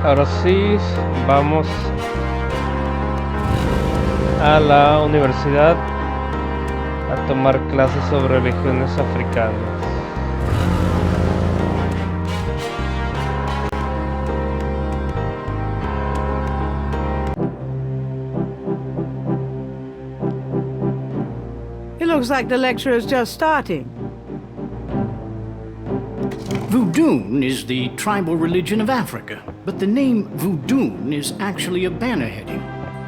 Ahora sí, vamos a la universidad a tomar clases sobre religiones africanas. It looks like the lecture is just starting. Voodoo is the tribal religion of Africa, but the name Voodoo is actually a banner heading,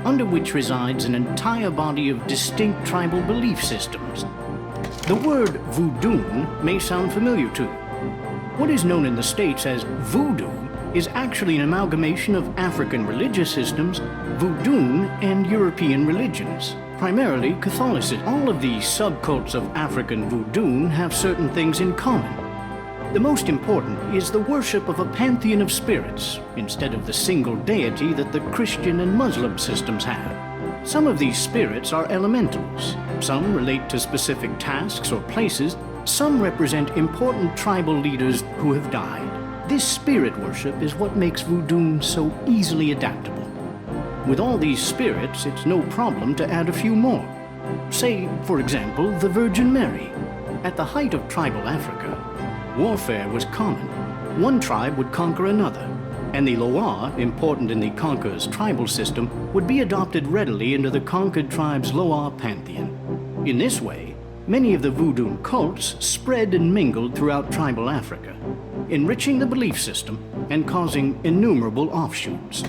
under which resides an entire body of distinct tribal belief systems. The word voodoo may sound familiar to you. What is known in the States as voodoo is actually an amalgamation of African religious systems, voodoo, and European religions, primarily Catholicism. All of these subcults of African voodoo have certain things in common. The most important is the worship of a pantheon of spirits, instead of the single deity that the Christian and Muslim systems have. Some of these spirits are elementals, some relate to specific tasks or places, some represent important tribal leaders who have died. This spirit worship is what makes voodoo so easily adaptable. With all these spirits, it's no problem to add a few more. Say, for example, the Virgin Mary. At the height of tribal Africa, warfare was common. One tribe would conquer another, and the Loa, important in the conqueror's tribal system, would be adopted readily into the conquered tribe's Loa pantheon. In this way, many of the voodoo cults spread and mingled throughout tribal Africa, enriching the belief system and causing innumerable offshoots.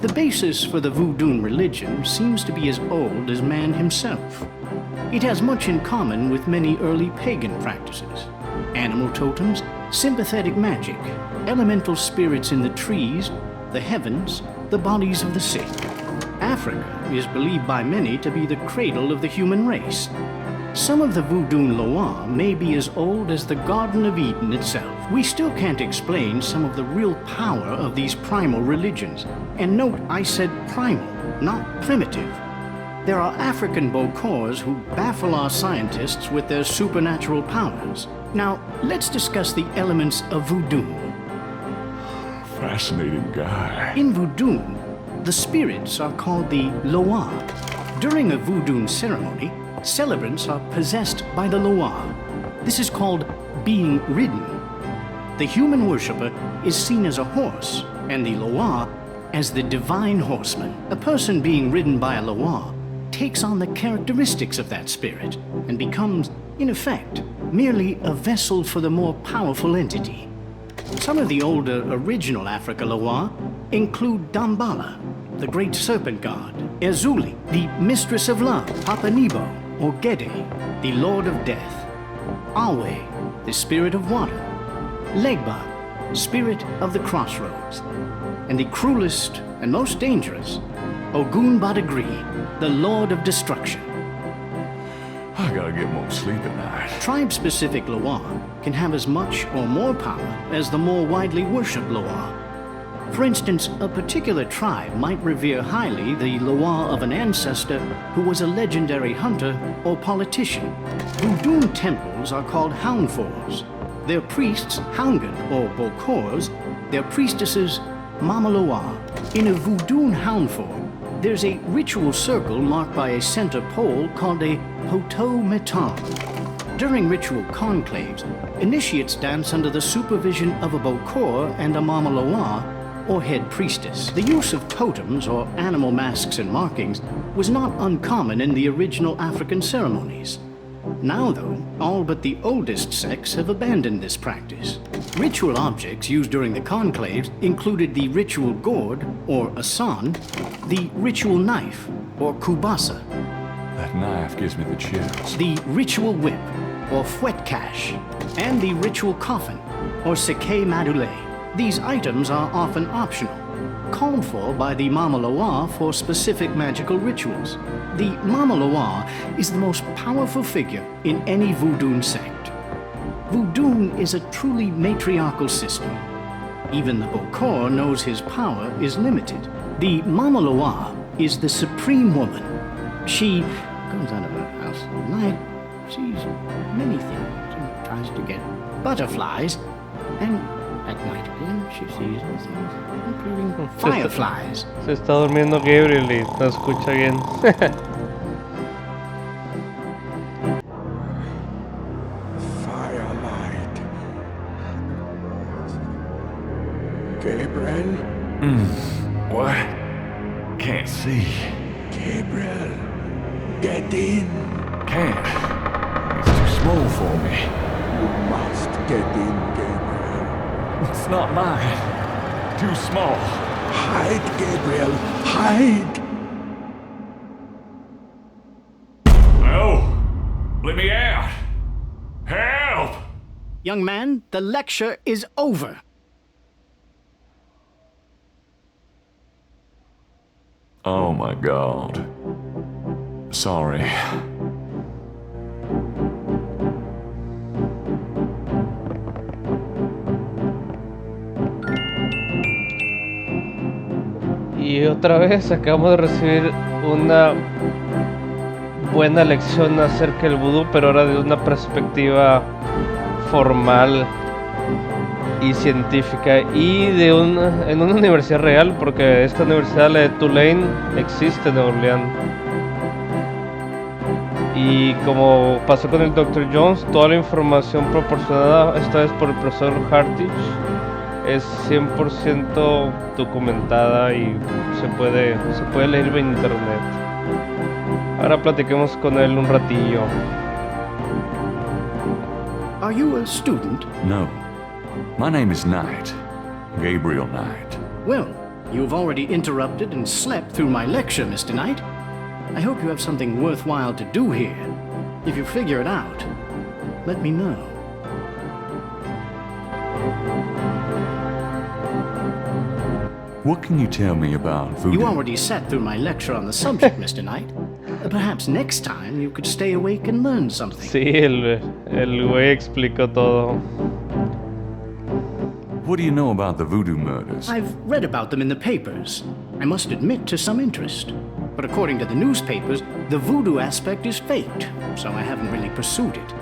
The basis for the voodoo religion seems to be as old as man himself. It has much in common with many early pagan practices. Animal totems, sympathetic magic, elemental spirits in the trees, the heavens, the bodies of the sick. Africa is believed by many to be the cradle of the human race. Some of the voodoo Loa may be as old as the Garden of Eden itself. We still can't explain some of the real power of these primal religions. And note, I said primal, not primitive. There are African Bokors who baffle our scientists with their supernatural powers. Now, let's discuss the elements of voodoo. Fascinating guy. In voodoo, the spirits are called the Loa. During a voodoo ceremony, celebrants are possessed by the Loa. This is called being ridden. The human worshipper is seen as a horse, and the Loa as the divine horseman. A person being ridden by a Loa takes on the characteristics of that spirit and becomes, in effect, merely a vessel for the more powerful entity. Some of the older original Africa Loa include Dambala, the great serpent god, Ezuli, the mistress of love, Papa Nebo, or Gede, the lord of death, Awe, the spirit of water, Legba, spirit of the crossroads, and the cruelest and most dangerous, Ogun Badagri, the lord of destruction. I gotta get more sleep at night. Tribe-specific Loa can have as much or more power as the more widely worshipped Loa. For instance, a particular tribe might revere highly the Loa of an ancestor who was a legendary hunter or politician. Voodoo temples are called houndfors. Their priests, Houngan or Bokors, their priestesses, Mama Loa. In a voodoo houndfor, there's a ritual circle marked by a center pole called a poto meton. During ritual conclaves, initiates dance under the supervision of a Bokor and a Mama Loa, or head priestess. The use of totems, or animal masks and markings, was not uncommon in the original African ceremonies. Now, though, all but the oldest sects have abandoned this practice. Ritual objects used during the conclaves included the ritual gourd, or asan, the ritual knife, or kubasa, That knife gives me the chills. the ritual whip, or fouetcache, and the ritual coffin, or seke madule. These items are often optional, called for by the Mama Loa for specific magical rituals. The Mama Loa is the most powerful figure in any voodoo sect. Voodoo is a truly matriarchal system. Even the Bokor knows his power is limited. The Mama Loa is the supreme woman. She goes out of her house at night, sees many things, and tries to get butterflies, and at night again she sees all things, including fireflies. Se está durmiendo Gabriel y no escucha bien. Firelight. Gabriel? What? Can't see. Gabriel, get in. Can't. It's too small for me. You must get in, Gabriel. It's not mine. Too small. Hide, Gabriel, hide. No! Let me out! Help! Young man, the lecture is over. Oh my God. Sorry. Y otra vez acabamos de recibir una buena lección acerca del vudú, pero ahora de una perspectiva formal y científica y en una universidad real, porque esta universidad, la de Tulane, existe en Nueva Orleans. Y como pasó con el Dr. Jones, toda la información proporcionada esta vez por el profesor Hartich es 100% documentada y se puede leer en internet. Ahora platiquemos con él un ratillo. Are you a student? No. My name is Knight. Gabriel Knight. Well, you've already interrupted and slept through my lecture, Mr. Knight. I hope you have something worthwhile to do here. If you figure it out, let me know. What can you tell me about voodoo? You already sat through my lecture on the subject, Mr. Knight. Perhaps next time you could stay awake and learn something. Sí, el güey explicó todo. What do you know about the voodoo murders? I've read about them in the papers. I must admit to some interest. But according to the newspapers, the voodoo aspect is faked, so I haven't really pursued it.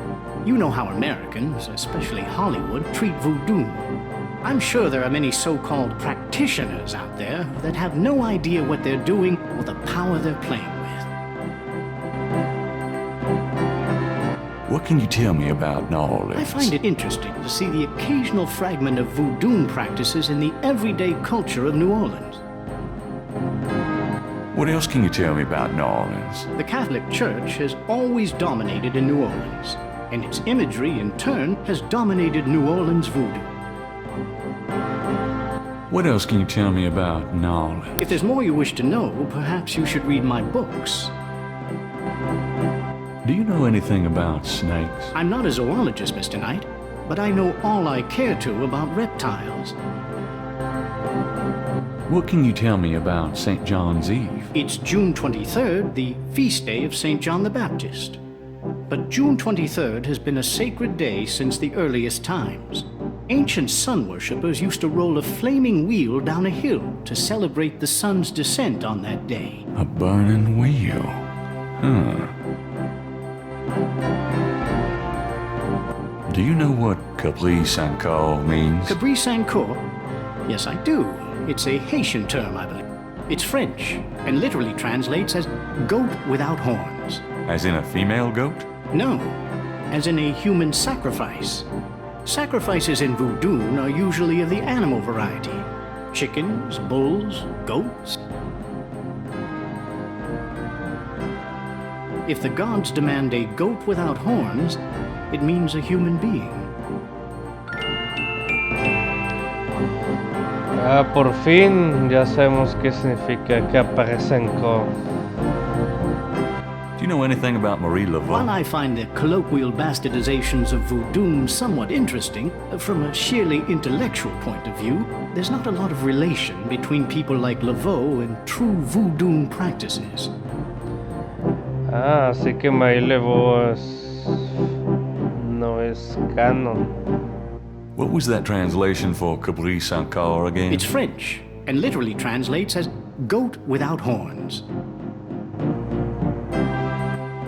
You know how Americans, especially Hollywood, treat voodoo. I'm sure there are many so-called practitioners out there that have no idea what they're doing or the power they're playing with. What can you tell me about New Orleans? I find it interesting to see the occasional fragment of voodoo practices in the everyday culture of New Orleans. What else can you tell me about New Orleans? The Catholic Church has always dominated in New Orleans, and its imagery, in turn, has dominated New Orleans voodoo. What else can you tell me about New Orleans? If there's more you wish to know, perhaps you should read my books. Do you know anything about snakes? I'm not a zoologist, Mr. Knight, but I know all I care to about reptiles. What can you tell me about St. John's Eve? It's June 23rd, the feast day of St. John the Baptist. But June 23rd has been a sacred day since the earliest times. Ancient sun worshippers used to roll a flaming wheel down a hill to celebrate the sun's descent on that day. A burning wheel. Huh. Do you know what Capri Sanko means? Capri Sanko? Yes, I do. It's a Haitian term, I believe. It's French, and literally translates as goat without horns. As in a female goat? No, as in a human sacrifice. Sacrifices in voodoo are usually of the animal variety. Chickens, bulls, goats. If the gods demand a goat without horns, it means a human being. Ah, por fin ya sabemos qué significa Caparesenko. Do you know anything about Marie Laveau? While I find the colloquial bastardizations of voodoo somewhat interesting, from a sheerly intellectual point of view, there's not a lot of relation between people like Laveau and true voodoo practices. Ah, así que Marie Laveau no es canon. What was that translation for Capri Sanko again? It's French, and literally translates as goat without horns.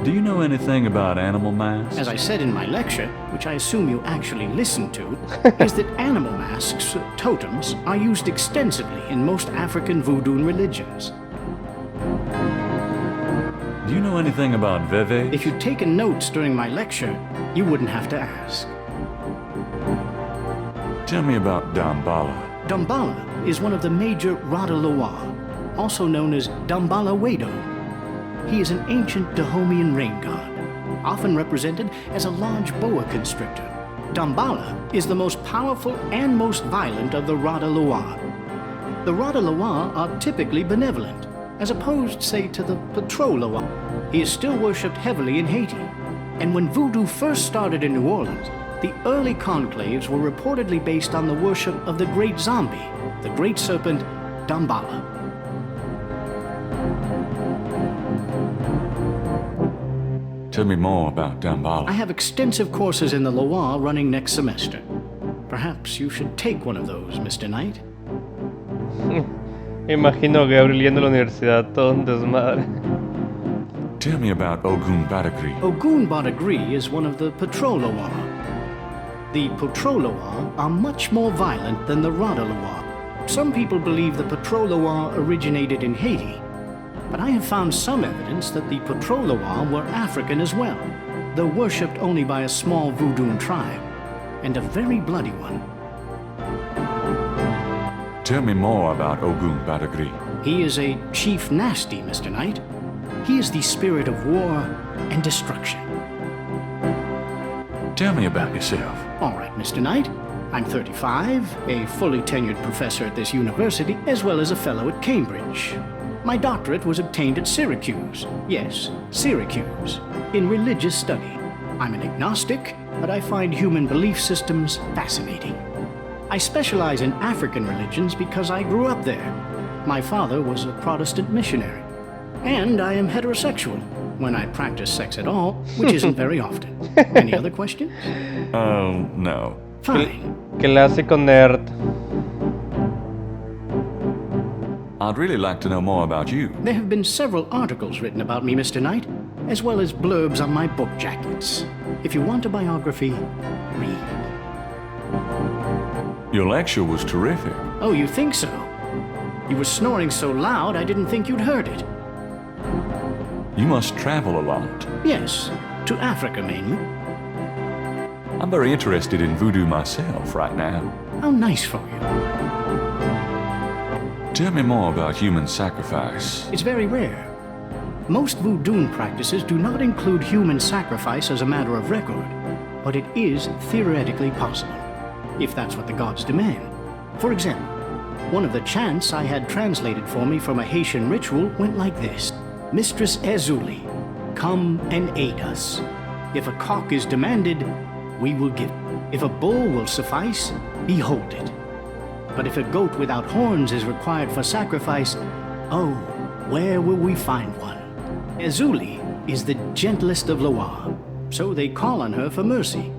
Do you know anything about animal masks? As I said in my lecture, which I assume you actually listened to, is that animal masks, totems, are used extensively in most African voodoo religions. Do you know anything about Veve? If you'd taken notes during my lecture, you wouldn't have to ask. Tell me about Dambala. Dambala is one of the major Rada Loa, also known as Dambala Wedo. He is an ancient Dahomean rain god, often represented as a large boa constrictor. Dambala is the most powerful and most violent of the Rada Loa. The Rada Loa are typically benevolent, as opposed, say, to the Patro Loa. He is still worshipped heavily in Haiti, and when voodoo first started in New Orleans, the early conclaves were reportedly based on the worship of the great zombie, the great serpent Dambala. Tell me more about Dambala. I have extensive courses in the Loa running next semester. Perhaps you should take one of those, Mr. Knight. Imagino a Gabriel yendo a la universidad todo un desmadre. Tell me about Ogun Badagri. Ogun Badagri is one of the Patro Loa. The Patro Loa are much more violent than the Rada Loa. Some people believe the Patro Loa originated in Haiti, but I have found some evidence that the Patro Loa were African as well, though worshipped only by a small voodoo tribe, and a very bloody one. Tell me more about Ogun Badagri. He is a chief nasty, Mr. Knight. He is the spirit of war and destruction. Tell me about yourself. All right, Mr. Knight. I'm 35, a fully tenured professor at this university, as well as a fellow at Cambridge. My doctorate was obtained at Syracuse. Yes, Syracuse, in religious study. I'm an agnostic, but I find human belief systems fascinating. I specialize in African religions because I grew up there. My father was a Protestant missionary. And I am heterosexual, when I practice sex at all, which isn't very often. Any other questions? Oh, no. Fine. Clásico nerd. I'd really like to know more about you. There have been several articles written about me, Mr. Knight, as well as blurbs on my book jackets. If you want a biography, read. Your lecture was terrific. Oh, you think so? You were snoring so loud I didn't think you'd heard it. You must travel a lot. Yes, to Africa mainly. I'm very interested in voodoo myself right now. How nice for you. Tell me more about human sacrifice. It's very rare. Most voodoo practices do not include human sacrifice as a matter of record, but it is theoretically possible, if that's what the gods demand. For example, one of the chants I had translated for me from a Haitian ritual went like this. Mistress Ezuli, come and aid us. If a cock is demanded, we will give it. If a bull will suffice, behold it. But if a goat without horns is required for sacrifice, oh, where will we find one? Ezuli is the gentlest of Loa, so they call on her for mercy.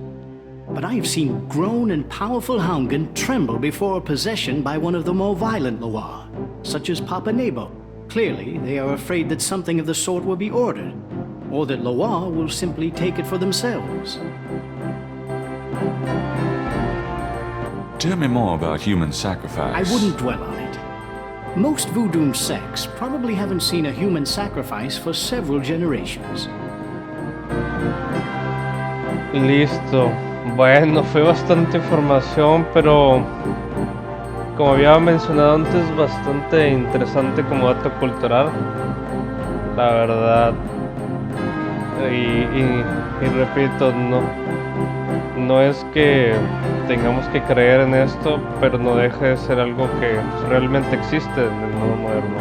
But I have seen grown and powerful Houngan tremble before possession by one of the more violent Loa, such as Papa Nebo. Clearly, they are afraid that something of the sort will be ordered, or that Loa will simply take it for themselves. Tell me more about human sacrifice. I wouldn't dwell on it. Most voodoo sects probably haven't seen a human sacrifice for several generations. Listo. Bueno, fue bastante información, pero como había mencionado antes, bastante interesante como dato cultural, la verdad. Y repito, no es que tengamos que creer en esto, pero no deja de ser algo que realmente existe en el mundo moderno.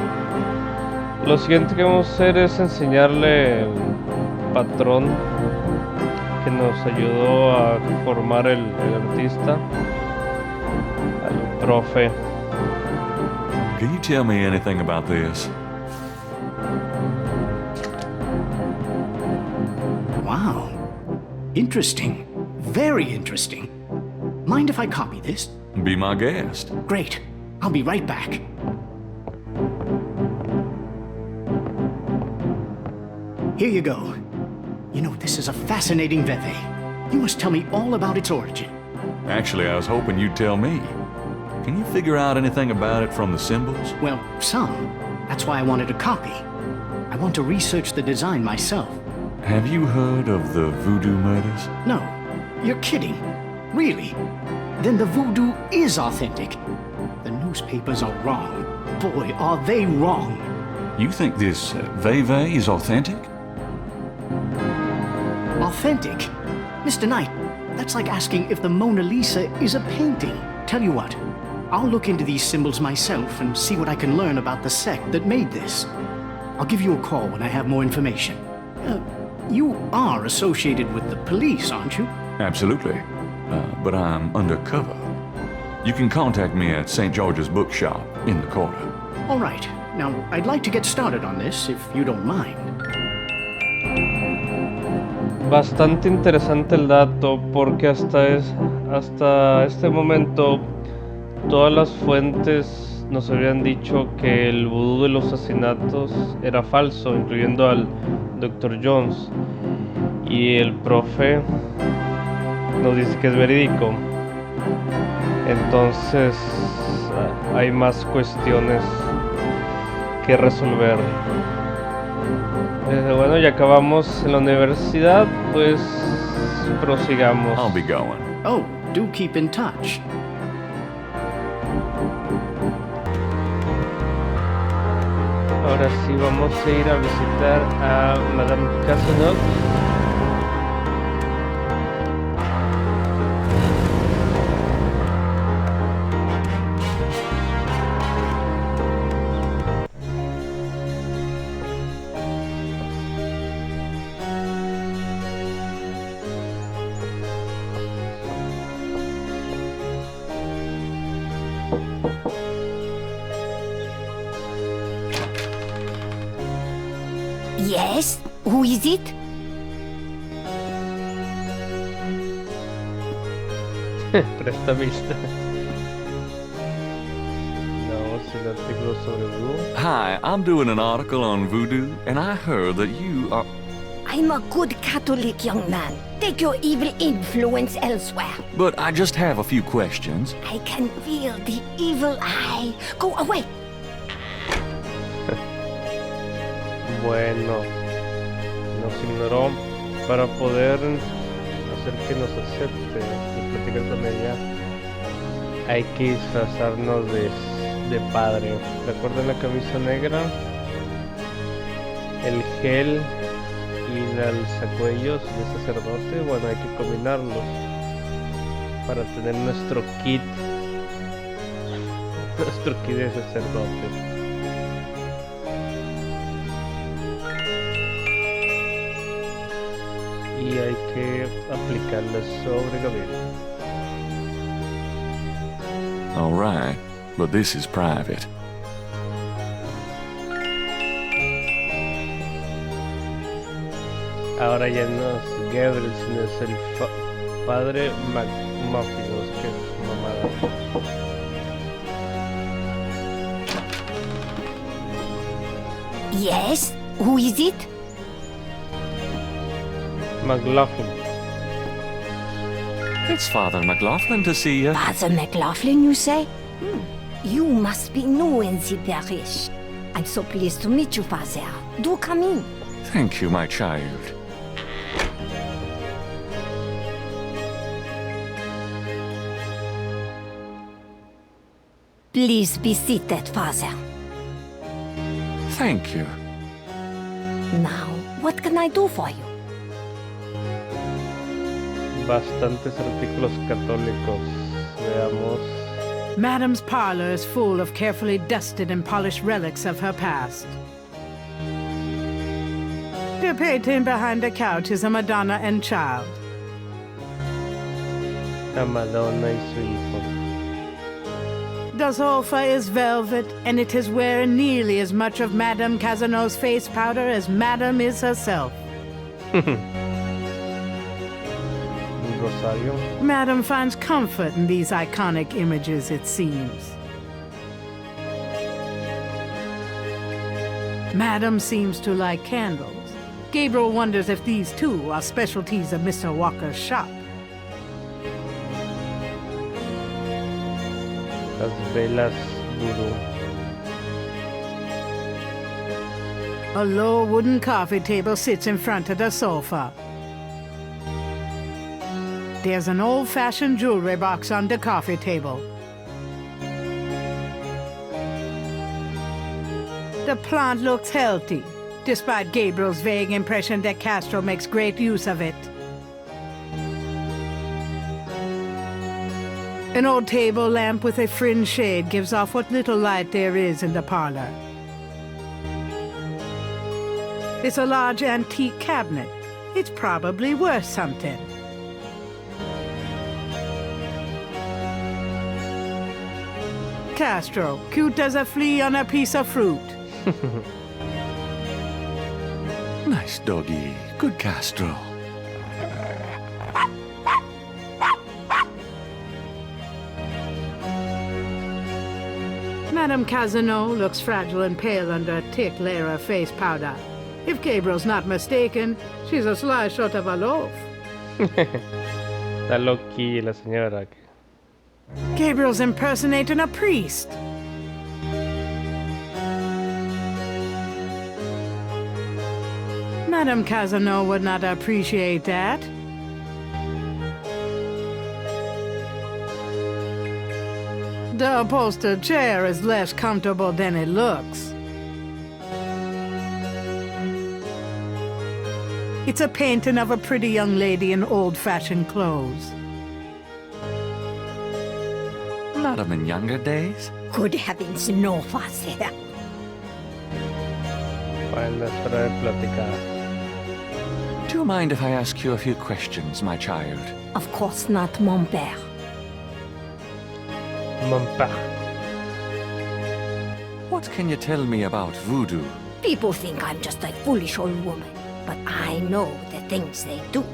Lo siguiente que vamos a hacer es enseñarle el patrón que nos ayudó a formar el artista, al profe. Can you tell me anything about this? Wow. Interesting. Very interesting. Mind if I copy this? Be my guest. Great. I'll be right back. Here you go. You know, this is a fascinating veve. You must tell me all about its origin. Actually, I was hoping you'd tell me. Can you figure out anything about it from the symbols? Well, some. That's why I wanted a copy. I want to research the design myself. Have you heard of the voodoo murders? No, you're kidding. Really? Then the voodoo is authentic. The newspapers are wrong. Boy, are they wrong. You think this veve is authentic? Authentic? Mr. Knight, that's like asking if the Mona Lisa is a painting. Tell you what, I'll look into these symbols myself and see what I can learn about the sect that made this. I'll give you a call when I have more information. You are associated with the police, aren't you? Absolutely. But I'm undercover. You can contact me at St. George's Bookshop in the quarter. All right. Now, I'd like to get started on this, if you don't mind. Bastante interesante el dato porque hasta este momento todas las fuentes nos habían dicho que el vudú de los asesinatos era falso, incluyendo al Dr. Jones, y el profe nos dice que es verídico. Entonces hay más cuestiones que resolver. Bueno, ya acabamos en la universidad, pues prosigamos. I'll be going. Oh, do keep in touch. Ahora sí vamos a ir a visitar a Madame Casanova. Yes? Who is it? Presta vista. No, sin artículos sobre vudú. Hi, I'm doing an article on voodoo, and I heard that you are... I'm a good Catholic young man. Take your evil influence elsewhere. But I just have a few questions. I can feel the evil eye. Go away. Bueno, nos ignoró para poder hacer que nos acepte y platicar con ella. Hay que disfrazarnos de padre. ¿Recuerdan la camisa negra? El gel y el sacuellos de sacerdote. Bueno, hay que combinarlos para tener nuestro kit de sacerdote. Y hay que aplicarle sobre Gabriel. All right, but this is private. Ahora ya no es Gabriel, sino es el padre McMuffin, no sé qué mamada. Yes? Who is it? McLaughlin. It's Father McLaughlin to see you. Father McLaughlin, you say? You must be new in the parish. I'm so pleased to meet you, Father. Do come in. Thank you, my child. Please be seated, Father. Thank you. Now, what can I do for you? Bastantes artículos católicos. Veamos. Madame's parlor is full of carefully dusted and polished relics of her past. The painting behind the couch is a Madonna and Child. A Madonna y su hijo. The sofa is velvet, and it is wearing nearly as much of Madame Casano's face powder as Madame is herself. Rosario. Madame finds comfort in these iconic images, it seems. Madame seems to like candles. Gabriel wonders if these too are specialties of Mr. Walker's shop. Las velas voodoo. A low wooden coffee table sits in front of the sofa. There's an old-fashioned jewelry box on the coffee table. The plant looks healthy, despite Gabriel's vague impression that Castro makes great use of it. An old table lamp with a fringe shade gives off what little light there is in the parlor. It's a large antique cabinet. It's probably worth something. Castro, cute as a flea on a piece of fruit. Nice doggy. Good Castro. Madame Cazenot looks fragile and pale under a thick layer of face powder. If Gabriel's not mistaken, she's a slice short of a loaf. Está loqui la señora. Gabriel's impersonating a priest. Madame Cazenot would not appreciate that. The upholstered chair is less comfortable than it looks. It's a painting of a pretty young lady in old-fashioned clothes. Madam in younger days? Good heavens, no, Father. Bueno, es hora de platicar. Do you mind if I ask you a few questions, my child? Of course not, mon père. Mon père. What can you tell me about voodoo? People think I'm just a foolish old woman, but I know the things they do.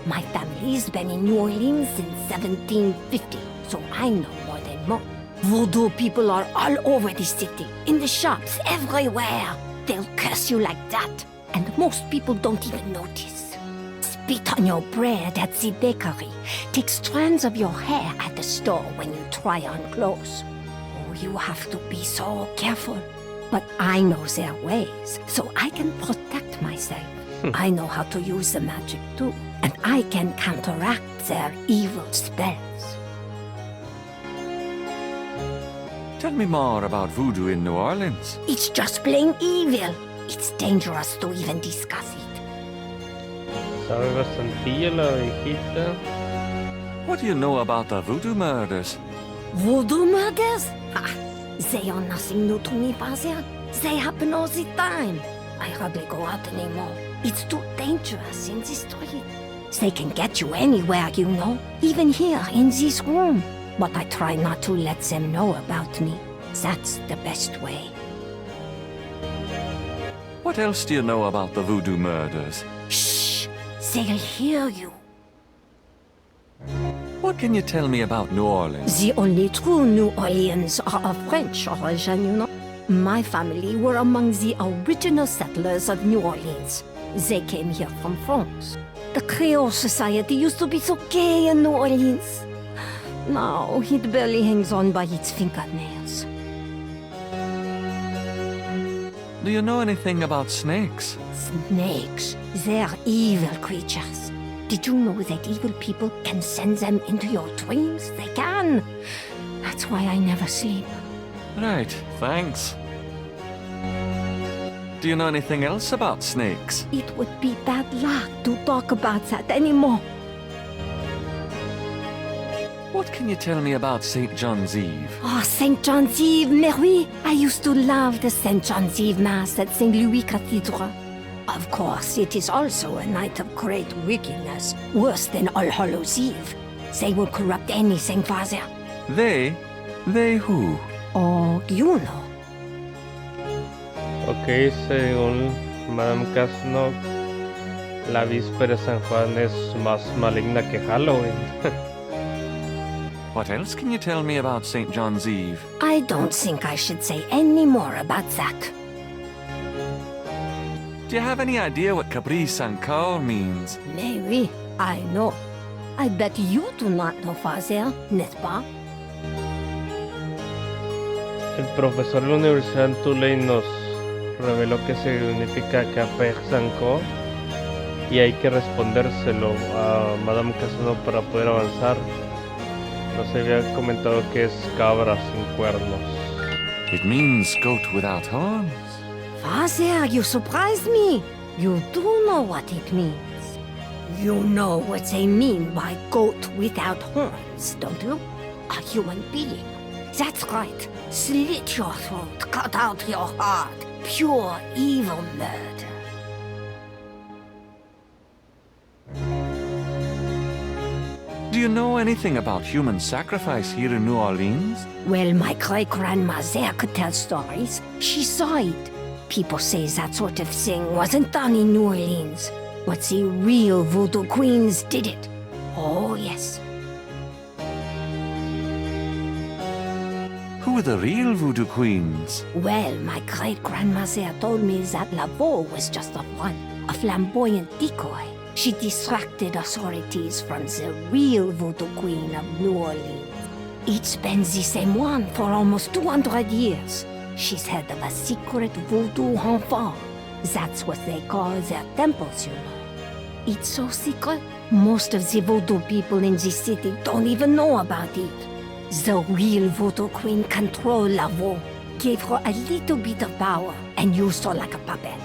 My family's been in New Orleans since 1750, so I know more than most. Voodoo people are all over the city, in the shops, everywhere. They'll curse you like that, and most people don't even notice. Spit on your bread at the bakery. Take strands of your hair at the store when you try on clothes. Oh, you have to be so careful. But I know their ways, so I can protect myself. I know how to use the magic too, and I can counteract their evil spells. Tell me more about voodoo in New Orleans. It's just plain evil. It's dangerous to even discuss it. Sabe bastantillo la viejita. What do you know about the voodoo murders? Voodoo murders? Ah, they are nothing new to me, Father. They happen all the time. I hardly go out anymore. It's too dangerous in the street. They can get you anywhere, you know, even here in this room. But I try not to let them know about me. That's the best way. What else do you know about the voodoo murders? Shh! They'll hear you. What can you tell me about New Orleans? The only true New Orleans are of French origin, you know. My family were among the original settlers of New Orleans. They came here from France. The Creole society used to be so gay in New Orleans. Now it barely hangs on by its fingernails. Do you know anything about snakes? Snakes, they're evil creatures. Did you know that evil people can send them into your dreams? They can. That's why I never sleep. Right, thanks. Do you know anything else about snakes? It would be bad luck to talk about that anymore. What can you tell me about St. John's Eve? Oh, St. John's Eve, mais oui. I used to love the St. John's Eve Mass at St. Louis Cathedral. Of course, it is also a night of great wickedness, worse than All Hallows Eve. They will corrupt anything, Father. They? They who? Oh, you know. Ok, según Madame Cazenot, la víspera de San Juan es más maligna que Halloween. What else can you tell me about St. John's Eve? I don't think I should say any more about that. Do Do you have any idea what Caprice encore means? Maybe. I know. I bet you do not know, Father, n'est-ce pas? El profesor de la Universidad en Tulane nos reveló que significa Café Sanko y hay que respondérselo a Madame Casano para poder avanzar. Nos había comentado que es cabra sin cuernos. It means goat without horns. Father, you surprised me. You do know what it means. You know what they mean by goat without horns, don't you? A human being. That's right. Slit your throat, cut out your heart. Pure evil murder. Do you know anything about human sacrifice here in New Orleans? Well, my great-grandmother could tell stories. She saw it. People say that sort of thing wasn't done in New Orleans, but the real voodoo queens did it. Oh, yes. Who are the real voodoo queens? Well, my great-grandmother told me that Laveau was just a front, a flamboyant decoy. She distracted authorities from the real voodoo queen of New Orleans. It's been the same one for almost 200 years. She's head of a secret voodoo enfant. That's what they call their temples, you know. It's so secret, most of the voodoo people in the city don't even know about it. The real voodoo queen controlled Laveau, gave her a little bit of power, and used her like a puppet.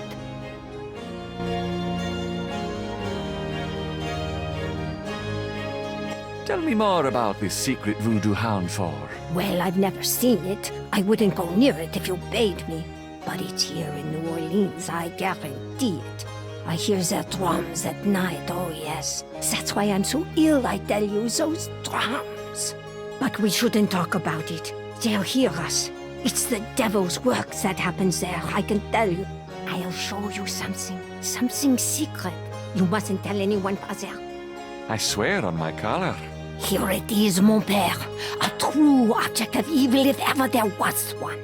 Tell me more about this secret voodoo hound for. Well, I've never seen it. I wouldn't go near it if you bade me. But it's here in New Orleans, I guarantee it. I hear their drums at night, oh yes. That's why I'm so ill, I tell you, those drums. But we shouldn't talk about it. They'll hear us. It's the devil's work that happens there, I can tell you. I'll show you something secret. You mustn't tell anyone, Father. I swear on my collar. Here it is, mon père. A true object of evil if ever there was one.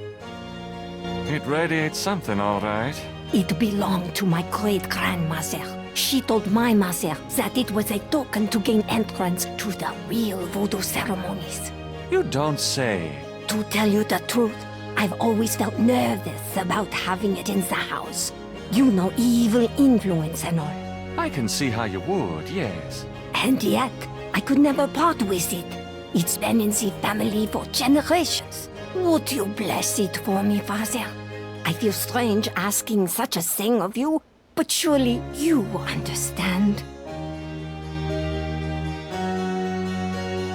It radiates something, all right. It belonged to my great-grandmother. She told my mother that it was a token to gain entrance to the real voodoo ceremonies. You don't say. To tell you the truth, I've always felt nervous about having it in the house. You know, evil influence and all. I can see how you would, yes. And yet, I could never part with it. It's been in the family for generations. Would you bless it for me, Father? I feel strange asking such a thing of you, but surely you understand.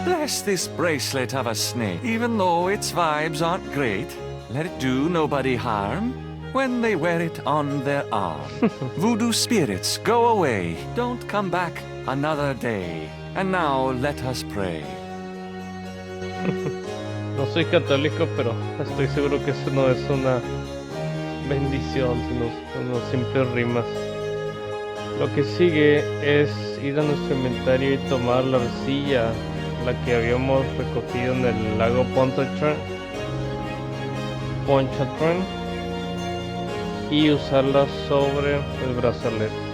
Bless this bracelet of a snake. Even though its vibes aren't great, let it do nobody harm when they wear it on their arm. Voodoo spirits, go away. Don't come back another day. And now let us pray. No soy católico, pero estoy seguro que eso no es una bendición, sino unas simples rimas. Lo que sigue es ir a nuestro inventario y tomar la arcilla, la que habíamos recogido en el lago Pontchartrain, y usarla sobre el brazalete.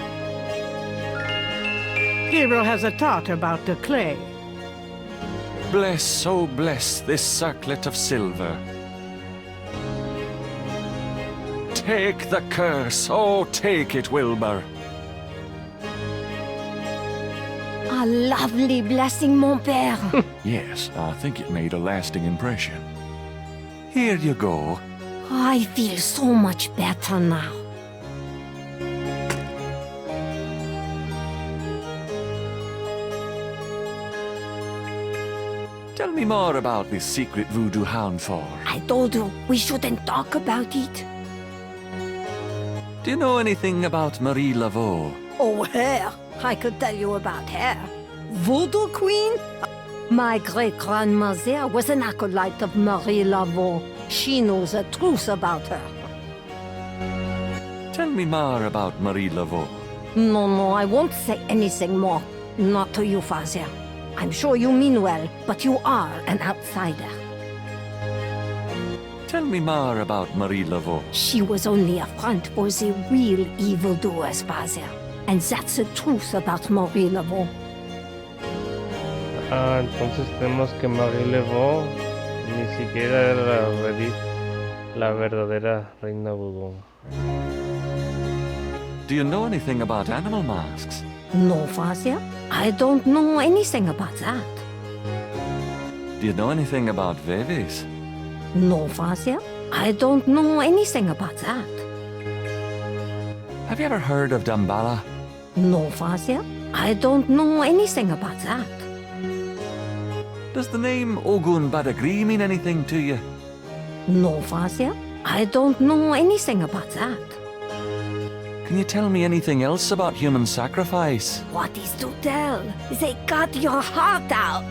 Gabriel has a thought about the clay. Bless, oh bless this circlet of silver. Take the curse, oh take it, Wilbur. A lovely blessing, mon père. Yes, I think it made a lasting impression. Here you go. I feel so much better now. Tell me more about this secret voodoo hound for. I told you we shouldn't talk about it. Do you know anything about Marie Laveau? Oh, her. I could tell you about her. Voodoo Queen? My great-grandmother was an acolyte of Marie Laveau. She knows the truth about her. Tell me more about Marie Laveau. No, I won't say anything more. Not to you, Father. I'm sure you mean well, but you are an outsider. Tell me more about Marie Laveau. She was only a front for the real evildoers, Father. And that's the truth about Marie Laveau. Ah, entonces tenemos que Marie Laveau ni siquiera era la verdadera reina vudú. Do you know anything about animal masks? No, Father. I don't know anything about that. Do you know anything about Veves? No, Father. I don't know anything about that. Have you ever heard of Damballa? No, Father. I don't know anything about that. Does the name Ogun Badagri mean anything to you? No, Father. I don't know anything about that. Can you tell me anything else about human sacrifice? What is to tell? They cut your heart out.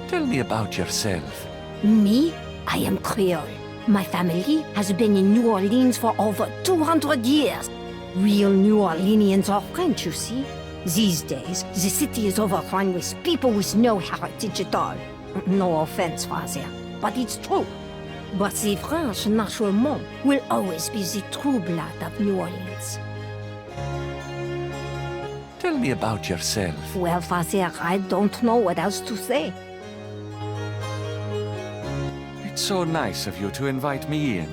Tell me about yourself. Me? I am Creole. My family has been in New Orleans for over 200 years. Real New Orleanians are French, you see. These days, the city is overrun with people with no heritage at all. No offense, Father, but it's true. But the French, naturellement, will always be the true blood of New Orleans. Tell me about yourself. Well, Father, I don't know what else to say. It's so nice of you to invite me in.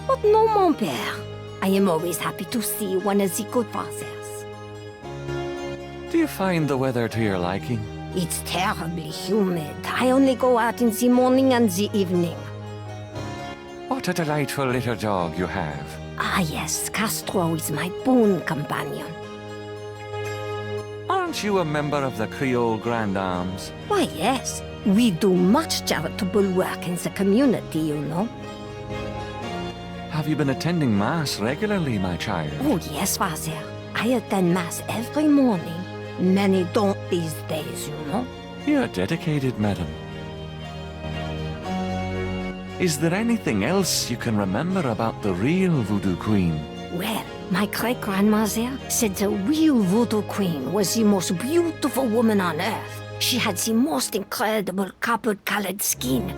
But no, mon père. I am always happy to see one of the good fathers. Do you find the weather to your liking? It's terribly humid. I only go out in the morning and the evening. What a delightful little dog you have. Ah, yes, Castro is my boon companion. Aren't you a member of the Creole Grand Arms? Why, yes. We do much charitable work in the community, you know. Have you been attending Mass regularly, my child? Oh, yes, Father. I attend Mass every morning. Many don't these days, you know. You're dedicated, madam. Is there anything else you can remember about the real Voodoo Queen? Well, my great-grandmother said the real Voodoo Queen was the most beautiful woman on earth. She had the most incredible copper-colored skin.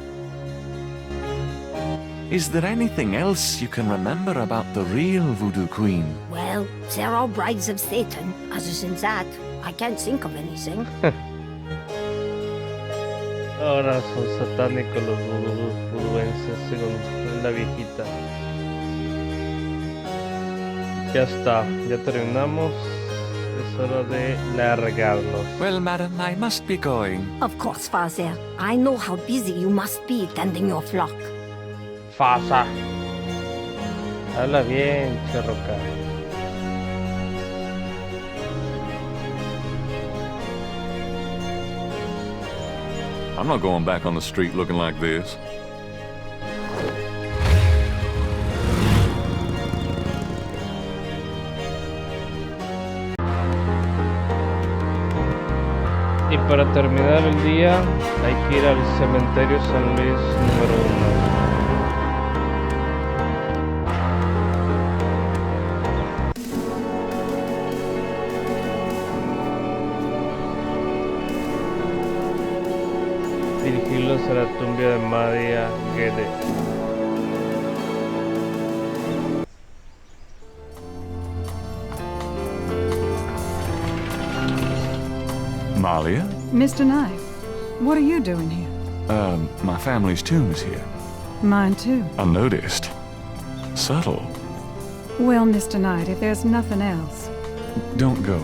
Is there anything else you can remember about the real Voodoo Queen? Well, there are brides of Satan. Other than that, I can't think of anything. Ahora son satánicos los voduenses, según la viejita. Ya está, ya terminamos. Es hora de largarnos. Well, madam, I must be going. Of course, Father. I know how busy you must be tending your flock. Fasa. Habla bien, Cherroca. I'm not going back on the street looking like this. Y para terminar el día, hay que ir al cementerio San Luis número 1. Dirigirlos a la tumba de Madia Gede. Malia? Mr. Knife, what are you doing here? My family's tomb is here. Mine too. Unnoticed. Subtle. Well, Mr. Knight, if there's nothing else, Don't go.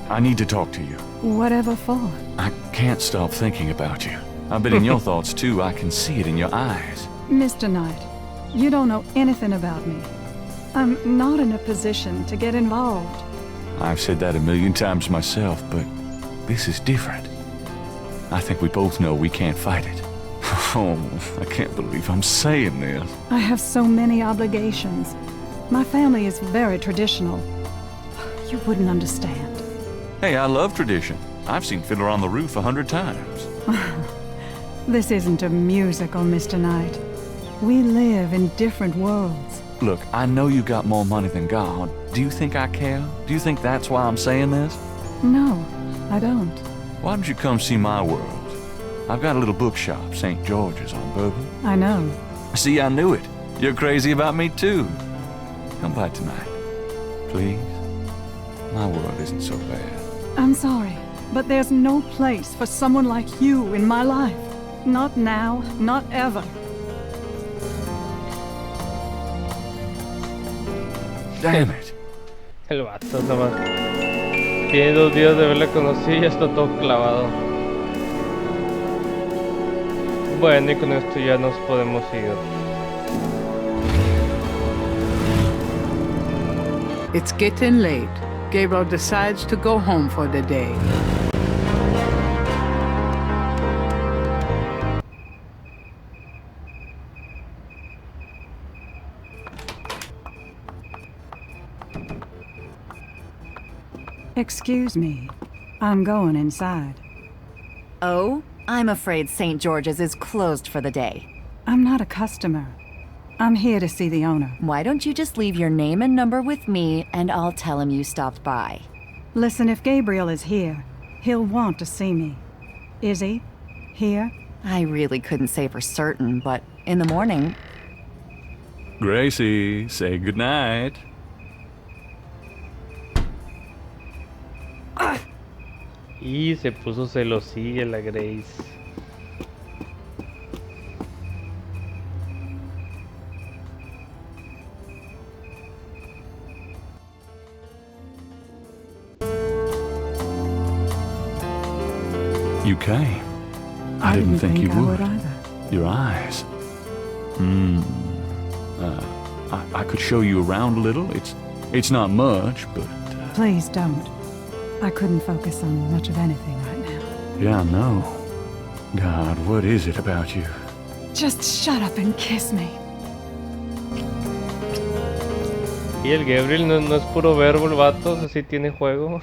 I need to talk to you. whatever for? I can't stop thinking about you. I've been in your thoughts too. I can see it in your eyes. Mr. Knight, you don't know anything about me. I'm not in a position to get involved. I've said that a million times myself, but this is different. I think we both know we can't fight it. Oh, I can't believe I'm saying this. I have so many obligations. My family is very traditional. You wouldn't understand. Hey, I love tradition. I've seen Fiddler on the Roof 100 times. This isn't a musical, Mr. Knight. We live in different worlds. Look, I know you got more money than God. Do you think I care? Do you think that's why I'm saying this? No, I don't. Why don't you come see my world? I've got a little bookshop, St. George's on Bourbon. I know. See, I knew it. You're crazy about me, too. Come by tonight, please. My world isn't so bad. I'm sorry, but there's no place for someone like you in my life. Not now, not ever. Damn it. El vato nada más. Tiene 2 días de haberla conocido y ya está todo clavado. Bueno, y con esto ya nos podemos ir. It's getting late. Gabriel decides to go home for the day. Excuse me. I'm going inside. Oh? I'm afraid St. George's is closed for the day. I'm not a customer. I'm here to see the owner. Why don't you just leave your name and number with me, and I'll tell him you stopped by. Listen, if Gabriel is here, he'll want to see me. Is he? Here? I really couldn't say for certain, but in the morning... Gracie, say goodnight. Y se puso celosilla la Grace. You came. I didn't think you I would. either. Your eyes. I could show you around a little. It's not much, but... Please don't. I couldn't focus on much of anything right now. Yeah, I know. God, what is it about you? Just shut up and kiss me. Y el Gabriel no es puro verbo el vato, o sea, sí tiene juego.